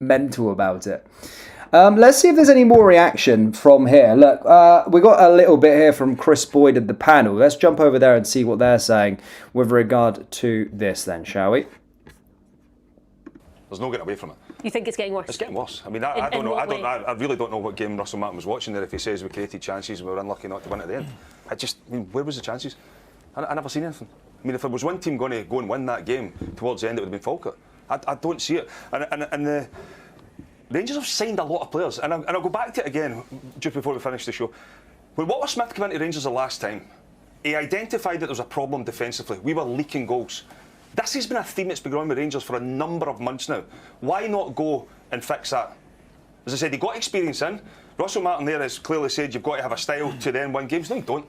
mental about it. Let's see if there's any more reaction from here. Look, we got a little bit here from Kris Boyd at the panel. Let's jump over there and see what they're saying with regard to this then, shall we? There's no getting away from it. You think it's getting worse? It's getting worse. I mean, I don't know. I really don't know what game Russell Martin was watching there if he says we created chances and we were unlucky not to win at the end. I mean, where was the chances? I never seen anything. I mean, if there was one team going to go and win that game towards the end, it would have been Falkirk. I don't see it. And the Rangers have signed a lot of players. And I'll go back to it again just before we finish the show. When Walter Smith came into Rangers the last time, he identified that there was a problem defensively. We were leaking goals. This has been a theme that's been going on with Rangers for a number of months now. Why not go and fix that? As I said, he got experience in. Russell Martin there has clearly said you've got to have a style to then win games. No, you don't.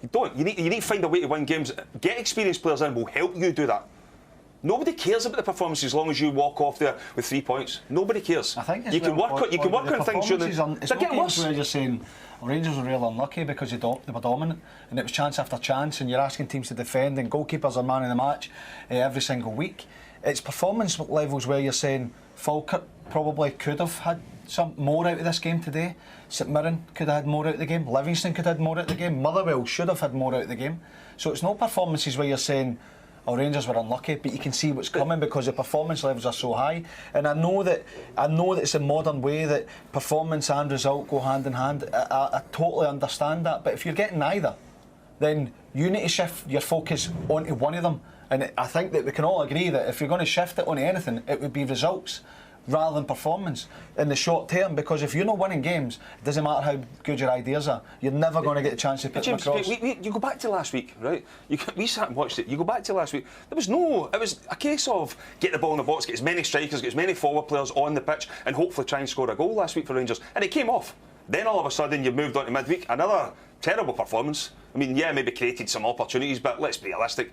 You don't. You need to find a way to win games. Get experienced players in will help you do that. Nobody cares about the performance as long as you walk off there with 3 points. Nobody cares. I think you can work on things. It's not games where you're saying Rangers were real unlucky because they were dominant and it was chance after chance, and you're asking teams to defend and goalkeepers are man of the match every single week. It's performance levels where you're saying Falkirk probably could have had some more out of this game today. St Mirren could have had more out of the game. Livingston could have had more out of the game. Motherwell should have had more out of the game. So it's not performances where you're saying Rangers were unlucky, but you can see what's coming because the performance levels are so high. And I know that it's a modern way that performance and result go hand in hand. I totally understand that. But if you're getting neither, then you need to shift your focus onto one of them. And I think that we can all agree that if you're going to shift it onto anything, it would be results rather than performance in the short term, because if you're not winning games, it doesn't matter how good your ideas are, you're never going to get a chance to put them across. You go back to last week, right? We sat and watched it. You go back to last week, it was a case of get the ball in the box, get as many strikers, get as many forward players on the pitch and hopefully try and score a goal last week for Rangers, and it came off. Then all of a sudden you've moved on to midweek, another terrible performance. I mean, yeah, maybe created some opportunities, but let's be realistic.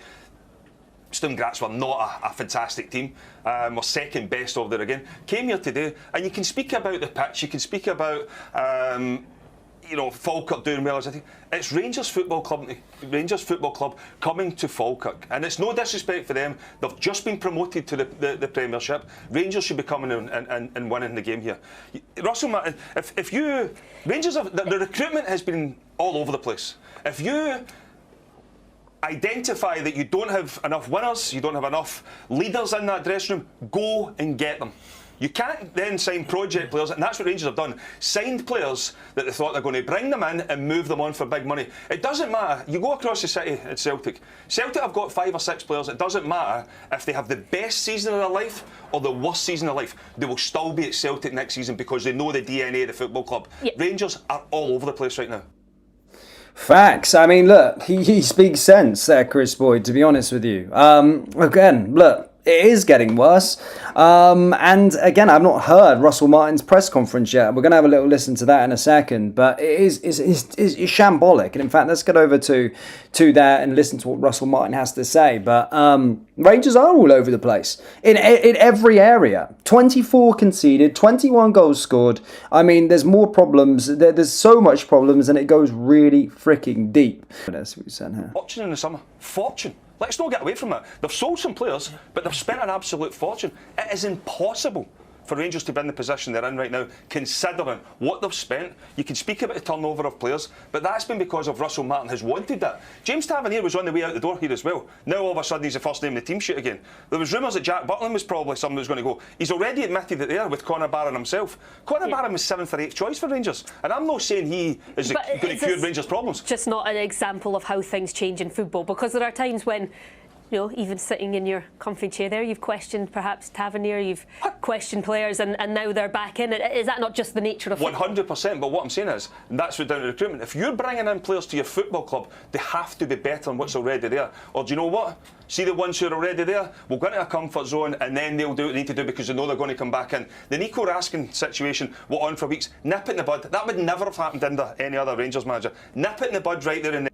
Sturm Graz were not a fantastic team. We're second best over there again. Came here today, and you can speak about the pitch. You can speak about Falkirk doing well. It's Rangers Football Club coming to Falkirk, and it's no disrespect for them. They've just been promoted to the Premiership. Rangers should be coming and winning the game here. Russell Martin, Rangers the recruitment has been all over the place. If you identify that you don't have enough winners, you don't have enough leaders in that dressing room, go and get them. You can't then sign project players, and that's what Rangers have done. Signed players that they thought they're going to bring them in and move them on for big money. It doesn't matter. You go across the city at Celtic. Celtic have got 5 or 6 players. It doesn't matter if they have the best season of their life or the worst season of life. They will still be at Celtic next season because they know the DNA of the football club. Yep. Rangers are all over the place right now. Facts. I mean, look, he speaks sense there, Kris Boyd, to be honest with you. Again, look, it is getting worse. And again, I've not heard Russell Martin's press conference yet. We're going to have a little listen to that in a second. But it is shambolic. And in fact, let's get over to that and listen to what Russell Martin has to say. But Rangers are all over the place in every area. 24 conceded, 21 goals scored. I mean, there's more problems. There's so much problems, and it goes really freaking deep. That's what we said here. Fortune in the summer. Fortune. Let's not get away from it. They've sold some players, but they've spent an absolute fortune. It is impossible for Rangers to be in the position they're in right now, considering what they've spent. You can speak about the turnover of players, but that's been because of Russell Martin has wanted that. James Tavernier was on the way out the door here as well. Now all of a sudden he's the first name in the team sheet again. There was rumours that Jack Butland was probably someone who was going to go. He's already admitted it there with Conor Barron himself. Conor Barron was 7th or 8th choice for Rangers, and I'm not saying he is going to cure Rangers' problems. Just not an example of how things change in football, because there are times when, even sitting in your comfy chair there, you've questioned perhaps Tavernier, you've questioned players, and now they're back in. Is that not just the nature of football? 100%, but what I'm saying is, and that's what down to recruitment, if you're bringing in players to your football club, they have to be better than what's already there. Or do you know what? See the ones who are already there, we'll go into a comfort zone and then they'll do what they need to do because they know they're going to come back in. The Nico Raskin situation went on for weeks. Nip it in the bud. That would never have happened under any other Rangers manager. Nip it in the bud right there and then.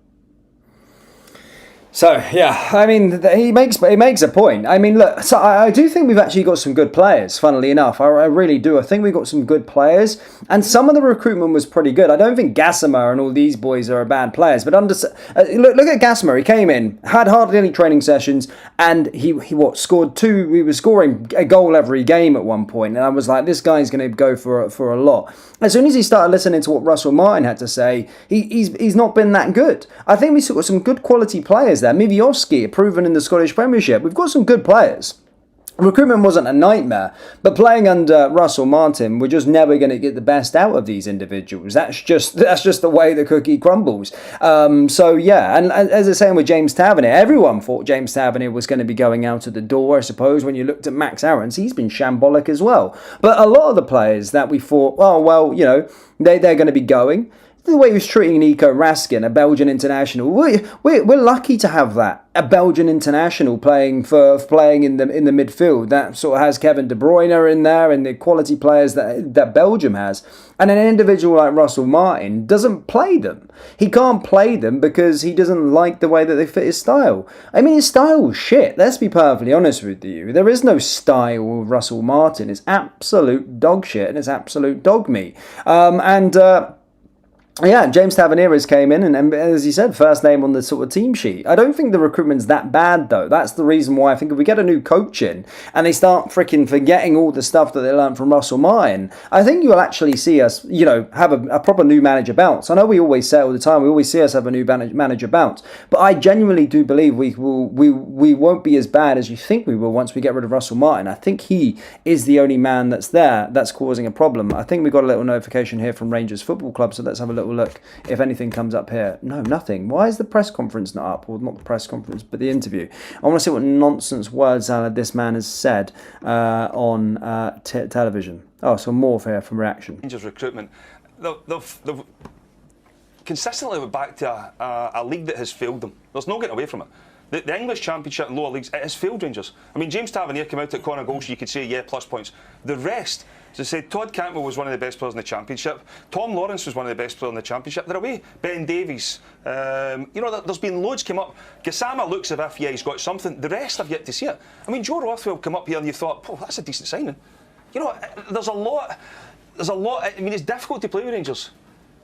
So yeah, I mean, he makes a point. I mean, look, so I do think we've actually got some good players. Funnily enough, I really do. I think we've got some good players, and some of the recruitment was pretty good. I don't think Gossamer and all these boys are bad players, but look at Gossamer. He came in, had hardly any training sessions, and he scored 2. He was scoring a goal every game at one point, and I was like, this guy's going to go for a lot. As soon as he started listening to what Russell Martin had to say, he's not been that good. I think we've got some good quality players there. Mivioski, proven in the Scottish Premiership. We've got some good players. Recruitment wasn't a nightmare, but playing under Russell Martin, we're just never going to get the best out of these individuals. That's just the way the cookie crumbles. So yeah, and as I was saying with James Tavernier, everyone thought James Tavernier was going to be going out of the door. I suppose when you looked at Max Aarons, he's been shambolic as well. But a lot of the players that we thought, oh well, you know, they're going to be going. The way he was treating Nico Raskin, a Belgian international, we're lucky to have that. A Belgian international playing in the midfield that sort of has Kevin De Bruyne in there and the quality players that Belgium has. And an individual like Russell Martin doesn't play them. He can't play them because he doesn't like the way that they fit his style. I mean, his style was shit. Let's be perfectly honest with you. There is no style with Russell Martin. It's absolute dog shit and it's absolute dog meat. Yeah, James Tavernier came in and, as you said, first name on the sort of team sheet. I don't think the recruitment's that bad, though. That's the reason why I think if we get a new coach in and they start freaking forgetting all the stuff that they learned from Russell Martin, I think you'll actually see us, you know, have a proper new manager bounce. I know we always say it all the time, we always see us have a new manager bounce, but I genuinely do believe we won't be as bad as you think we will once we get rid of Russell Martin. I think he is the only man that's there that's causing a problem. I think we got a little notification here from Rangers Football Club, so let's have a little look if anything comes up here. No, nothing. Why is the press conference not up? Or not the press conference, but the interview. I want to see what nonsense words this man has said on television. Oh, so more here from Reaction. Rangers Recruitment. They've consistently went back to a league that has failed them. There's no getting away from it. The English Championship and lower leagues, it has failed Rangers. I mean, James Tavernier came out at corner goals, so you could say, yeah, plus points. The rest, as I said, Todd Cantwell was one of the best players in the Championship. Tom Lawrence was one of the best players in the Championship. They're away. Ben Davies. You know, there's been loads come up. Gassama looks as if, yeah, he's got something. The rest have yet to see it. I mean, Joe Rothwell come up here and you thought, oh, that's a decent signing. You know, there's a lot. I mean, it's difficult to play with Rangers.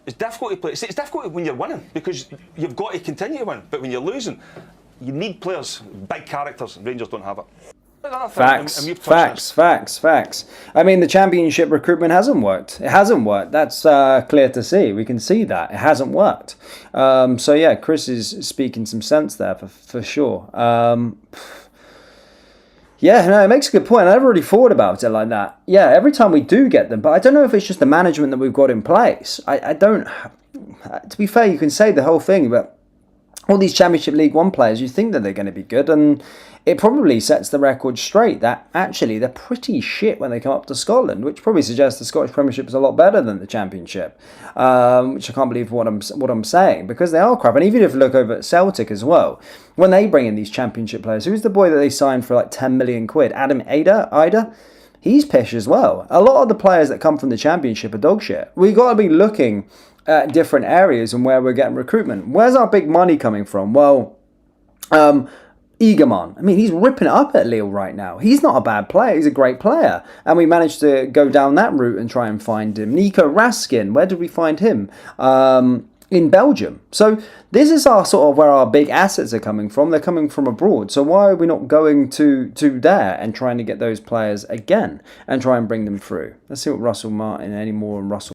It's difficult to play. It's difficult when you're winning because you've got to continue to win. But when you're losing, you need players, big characters. Rangers don't have it. Facts. I mean, the Championship recruitment hasn't worked. It hasn't worked. That's clear to see. We can see that. It hasn't worked. So, yeah, Kris is speaking some sense there for sure. Yeah, no, it makes a good point. I never really thought about it like that. Yeah, every time we do get them, but I don't know if it's just the management that we've got in place. I don't... To be fair, you can say the whole thing, but all these Championship League One players, you think that they're going to be good, and it probably sets the record straight that actually they're pretty shit when they come up to Scotland, which probably suggests the Scottish Premiership is a lot better than the Championship, which I can't believe what I'm saying, because they are crap. And even if you look over at Celtic as well, when they bring in these Championship players, who's the boy that they signed for like 10 million quid? Adam Ida? He's pish as well. A lot of the players that come from the Championship are dog shit. We've got to be looking at different areas and where we're getting recruitment. Where's our big money coming from? Well, Egerman. I mean, he's ripping it up at Lille right now. He's not a bad player. He's a great player. And we managed to go down that route and try and find him. Nico Raskin, where did we find him? In Belgium. So this is our sort of where our big assets are coming from. They're coming from abroad. So why are we not going to there and trying to get those players again and try and bring them through? Let's see what Russell Martin, any more on Russell